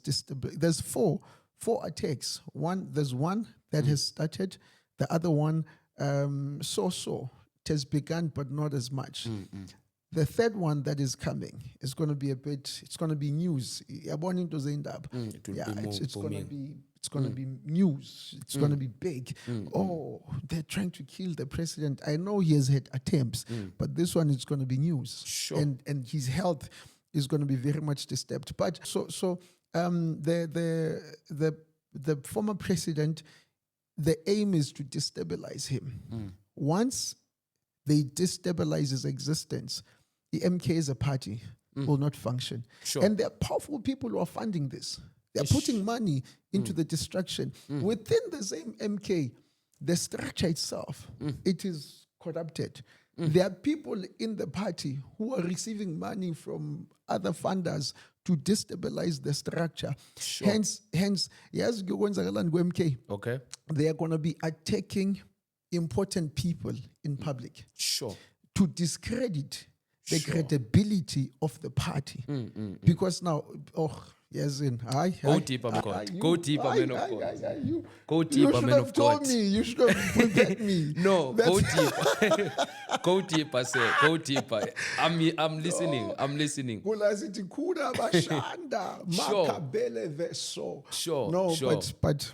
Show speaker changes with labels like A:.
A: There's four attacks. There's one that has started. The other one, it has begun, but not as much. The third one that is coming is going to be it's going to be news. It's going to be news. It's going to be big. Oh, they're trying to kill the president. I know he has had attempts, but this one is going to be news.
B: Sure.
A: And his health is going to be very much disturbed. But the former president, the aim is to destabilize him. Once they destabilize his existence, the MK as a party will not function.
B: Sure.
A: And there are powerful people who are funding this. They're putting money into the destruction. Within the same MK, the structure itself, it is corrupted. There are people in the party who are receiving money from other funders to destabilize the structure.
B: Sure.
A: Hence, yes, MK.
B: Okay.
A: They are going to be attacking important people in public.
B: Sure.
A: To discredit the credibility of the party. Because now, yes,
B: go deeper, man of God. Go deeper, man of God. Go deeper, man of God.
A: You should have prepared me.
B: No, go deeper. Go deeper, sir. Go deeper. I'm listening. I'm listening.
A: Sure.
B: Sure.
A: No,
B: Sure.
A: but